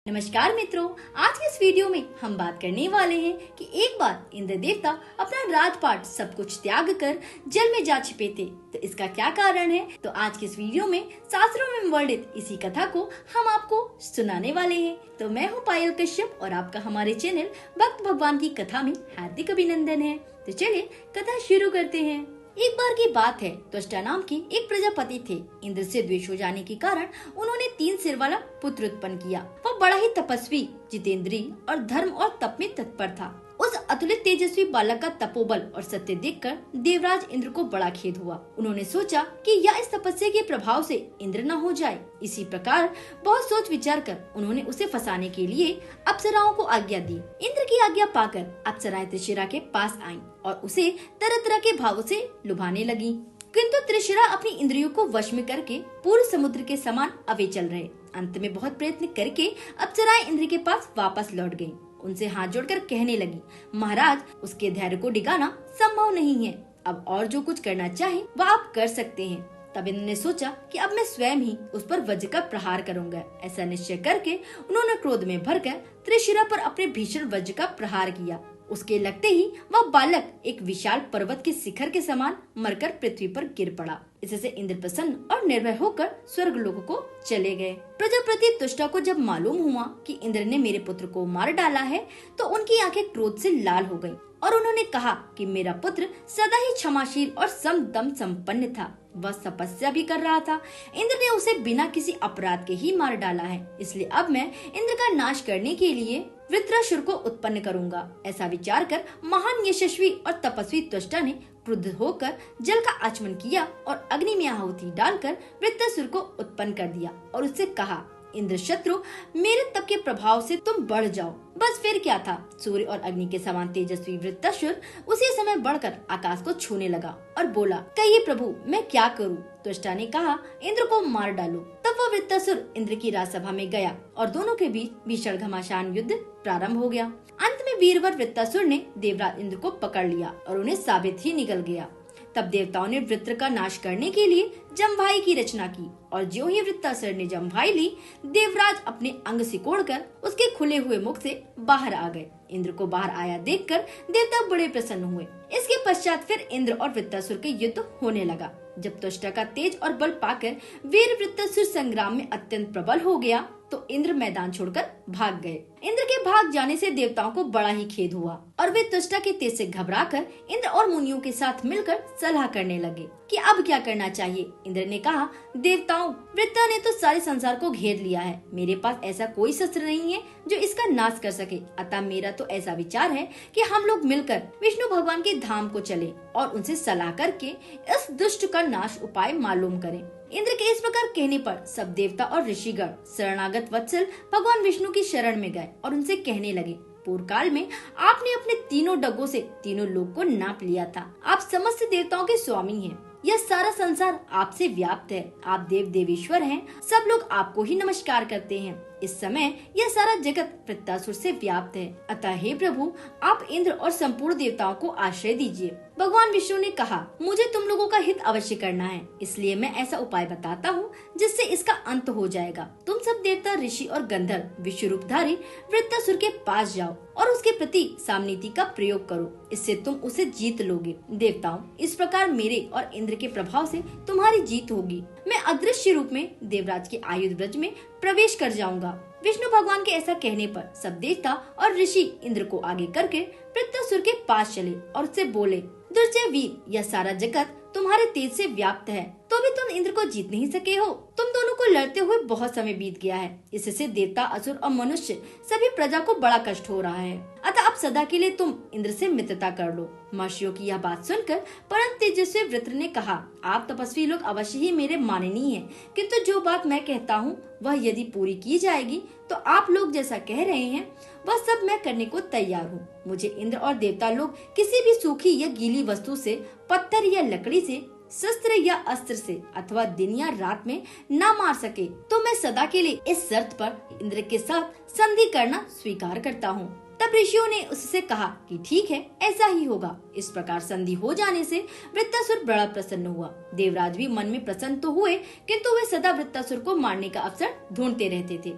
नमस्कार मित्रों, आज के इस वीडियो में हम बात करने वाले हैं कि एक बार इंद्र देवता अपना राजपाट सब कुछ त्याग कर जल में जा छिपे थे। तो इसका क्या कारण है, तो आज के इस वीडियो में शास्त्रों में वर्णित इसी कथा को हम आपको सुनाने वाले हैं। तो मैं हूँ पायल कश्यप और आपका हमारे चैनल भक्त भगवान की कथा में हार्दिक अभिनंदन है। तो चलिए कथा शुरू करते हैं। एक बार की बात है, त्वष्टा नाम के एक प्रजापति थे। इंद्र से द्वेष हो जाने के कारण उन्होंने 3 सिर वाला पुत्र उत्पन्न किया। वह बड़ा ही तपस्वी, जितेंद्रिय और धर्म और तप में तत्पर था। उस अतुलित तेजस्वी बालक का तपोबल और सत्य देखकर देवराज इंद्र को बड़ा खेद हुआ। उन्होंने सोचा कि या इस तपस्या के प्रभाव से इंद्र न हो जाए। इसी प्रकार बहुत सोच विचार कर उन्होंने उसे फंसाने के लिए अप्सराओं को आज्ञा दी। इंद्र की आज्ञा पाकर अप्सराएं त्रिशिरा के पास आईं और उसे तरह तरह के भावों से लुभाने लगी। किंतु त्रिशिरा अपनी इंद्रियों को वश में करके पूर्ण समुद्र के समान अविचल रहे। अंत में बहुत प्रयत्न करके अप्सराएं इंद्र के पास वापस लौट गयी। उनसे हाथ जोड़कर कहने लगी, महाराज, उसके धैर्य को डिगाना संभव नहीं है। अब और जो कुछ करना चाहे वह आप कर सकते हैं। तब इंद्र ने सोचा कि अब मैं स्वयं ही उस पर वज्र का प्रहार करूंगा। ऐसा निश्चय करके उन्होंने क्रोध में भरकर त्रिशिरा पर अपने भीषण वज्र का प्रहार किया। उसके लगते ही वह बालक एक विशाल पर्वत के शिखर के समान मरकर पृथ्वी पर गिर पड़ा। इससे इंद्र प्रसन्न और निर्भय होकर स्वर्ग लोक को चले गए। प्रजापति त्वष्टा को जब मालूम हुआ कि इंद्र ने मेरे पुत्र को मार डाला है, तो उनकी आंखें क्रोध से लाल हो गईं और उन्होंने कहा कि मेरा पुत्र सदा ही क्षमाशील और समदम संपन्न था। वह तपस्या भी कर रहा था। इंद्र ने उसे बिना किसी अपराध के ही मार डाला है। इसलिए अब मैं इंद्र का नाश करने के लिए वृत्रासुर को उत्पन्न करूंगा। ऐसा विचार कर महान यशस्वी और तपस्वी त्वष्टा ने क्रुद्ध होकर जल का आचमन किया और अग्नि में आहुति डालकर वृत्रासुर को उत्पन्न कर दिया और उससे कहा, इंद्र शत्रु, मेरे तप के प्रभाव से तुम बढ़ जाओ। बस फिर क्या था, सूर्य और अग्नि के समान तेजस्वी वृत्रासुर उसी समय बढ़कर आकाश को छूने लगा और बोला, कहिए प्रभु, मैं क्या करूं? त्वष्टा ने कहा, इंद्र को मार डालो। तब वह वृत्रासुर इंद्र की राजसभा में गया और दोनों के बीच भीषण घमासान युद्ध प्रारंभ हो गया। अंत में वीरवर वृत्रासुर ने देवराज इंद्र को पकड़ लिया और उन्हें साबित ही निकल गया। तब देवताओं ने वृत्र का नाश करने के लिए जमभाई की रचना की और ज्यों ही वृत्रासुर ने जमभाई ली, देवराज अपने अंग सिकोड़कर उसके खुले हुए मुख से बाहर आ गए। इंद्र को बाहर आया देखकर देवता बड़े प्रसन्न हुए। इसके पश्चात फिर इंद्र और वृत्रासुर के युद्ध होने लगा। जब त्वष्टा का तेज और बल पाकर वीर वृत्रासुर संग्राम में अत्यंत प्रबल हो गया, तो इंद्र मैदान छोड़कर भाग गए। इंद्र के भाग जाने से देवताओं को बड़ा ही खेद हुआ और वे त्वष्टा के तेज से घबराकर इंद्र और मुनियों के साथ मिलकर सलाह करने लगे कि अब क्या करना चाहिए। इंद्र ने कहा, देवताओं, वृत्रा ने तो सारे संसार को घेर लिया है। मेरे पास ऐसा कोई शस्त्र नहीं है जो इसका नाश कर सके। अतः मेरा तो ऐसा विचार है कि हम लोग मिलकर विष्णु भगवान के धाम को चले और उनसे सलाह करके इस दुष्ट का नाश उपाय मालूम करें। इंद्र के इस प्रकार कहने पर सब देवता और ऋषिगण शरणागत वत्सल भगवान विष्णु की शरण में गए और उनसे कहने लगे, पूर्व काल में आपने अपने तीनों डगों से तीनों लोक को नाप लिया था। आप समस्त देवताओं के स्वामी हैं। यह सारा संसार आपसे व्याप्त है। आप देव देवेश्वर हैं। सब लोग आपको ही नमस्कार करते हैं। इस समय यह सारा जगत वृत्रासुर से व्याप्त है। अतः हे प्रभु, आप इंद्र और संपूर्ण देवताओं को आश्रय दीजिए। भगवान विष्णु ने कहा, मुझे तुम लोगों का हित अवश्य करना है, इसलिए मैं ऐसा उपाय बताता हूँ जिससे इसका अंत हो जाएगा। तुम सब देवता, ऋषि और गंधर्व विश्व रूपधारी वृत्रासुर के पास जाओ और उसके प्रति सामनीति का प्रयोग करो। इससे तुम उसे जीत लोगे। देवताओं, इस प्रकार मेरे और इंद्र के प्रभाव से तुम्हारी जीत होगी। मैं अदृश्य रूप में देवराज के आयुध ब्रज में प्रवेश कर जाऊंगा। विष्णु भगवान के ऐसा कहने पर सब देवता और ऋषि इंद्र को आगे करके वृत्रासुर के पास चले और उससे बोले, दुर्जय वीर, यह सारा जगत तुम्हारे तेज से व्याप्त है, तो भी तुम इंद्र को जीत नहीं सके हो। तुम दोनों को लड़ते हुए बहुत समय बीत गया है। इससे देवता, असुर और मनुष्य सभी प्रजा को बड़ा कष्ट हो रहा है। अतः अब सदा के लिए तुम इंद्र से मित्रता कर लो। महर्षियों की यह बात सुनकर परम तेजस्वी वृत्र ने कहा, आप तपस्वी लोग अवश्य ही मेरे माननीय हैं, किंतु जो बात मैं कहता हूँ वह यदि पूरी की जाएगी तो आप लोग जैसा कह रहे हैं वह सब मैं करने को तैयार हूँ। मुझे इंद्र और देवता लोग किसी भी सूखी या गीली वस्तु से, पत्थर या लकड़ी से, शस्त्र या अस्त्र से अथवा दिन या रात में न मार सके, तो मैं सदा के लिए इस शर्त पर इंद्र के साथ संधि करना स्वीकार करता हूँ। तब ऋषियों ने उससे कहा कि ठीक है, ऐसा ही होगा। इस प्रकार संधि हो जाने से वृत्रासुर बड़ा प्रसन्न हुआ। देवराज भी मन में प्रसन्न तो हुए, किंतु वे सदा वृत्रासुर को मारने का अवसर ढूंढते रहते थे।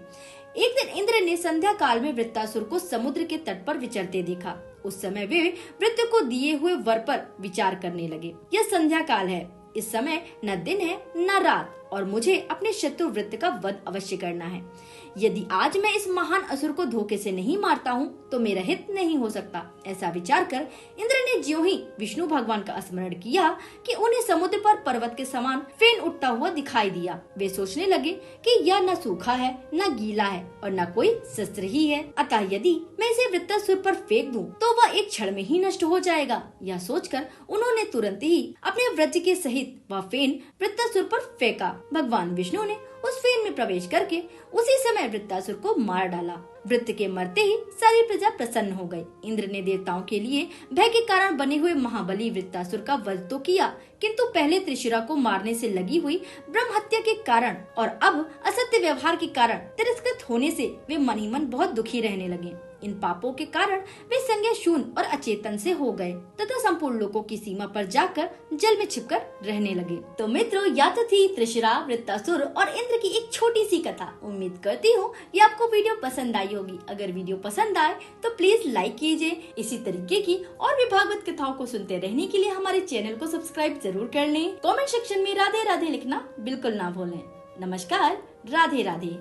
एक दिन इंद्र ने संध्या काल में वृत्तासुर को समुद्र के तट पर विचरते देखा। उस समय वे वृत्त को दिए हुए वर पर विचार करने लगे। यह संध्या काल है, इस समय न दिन है न रात, और मुझे अपने शत्रु वृत्त का वध अवश्य करना है। यदि आज मैं इस महान असुर को धोखे से नहीं मारता हूँ तो मेरा हित नहीं हो सकता। ऐसा विचार कर इंद्र ने ज्यों ही विष्णु भगवान का स्मरण किया कि उन्हें समुद्र पर पर्वत के समान फेन उठता हुआ दिखाई दिया। वे सोचने लगे कि यह न सूखा है न गीला है और न कोई शस्त्र ही है, अतः यदि मैं इसे वृत्तासुर पर फेंक दूं तो वह एक क्षण में ही नष्ट हो जाएगा। यह सोचकर उन्होंने तुरंत ही अपने वज्र के सहित वह फेन वृत्तासुर पर फेंका। भगवान विष्णु ने उस फेन में प्रवेश करके उसी समय वृत्तासुर को मार डाला। वृत्त के मरते ही सारी प्रजा प्रसन्न हो गई। इंद्र ने देवताओं के लिए भय के कारण बने हुए महाबली वृत्तासुर का वध तो किया, किंतु पहले त्रिशिरा को मारने से लगी हुई ब्रह्म हत्या के कारण और अब असत्य व्यवहार के कारण तिरस्कृत होने से वे मन ही मन बहुत दुखी रहने लगे। इन पापों के कारण वे संज्ञा शून्य और अचेतन से हो गए तथा संपूर्ण लोकों की सीमा पर जाकर जल में छिपकर रहने लगे। तो मित्रों, या तो थी त्रिशिरा, वृत्तासुर और इंद्र की एक छोटी सी कथा। उम्मीद करती हूँ ये आपको वीडियो पसंद आई होगी। अगर वीडियो पसंद आए तो प्लीज लाइक कीजिए। इसी तरीके की और भी भागवत कथाओं को सुनते रहने के लिए हमारे चैनल को सब्सक्राइब जरूर कर लें। कमेंट सेक्शन में राधे राधे लिखना बिल्कुल ना भूलें। नमस्कार, राधे राधे।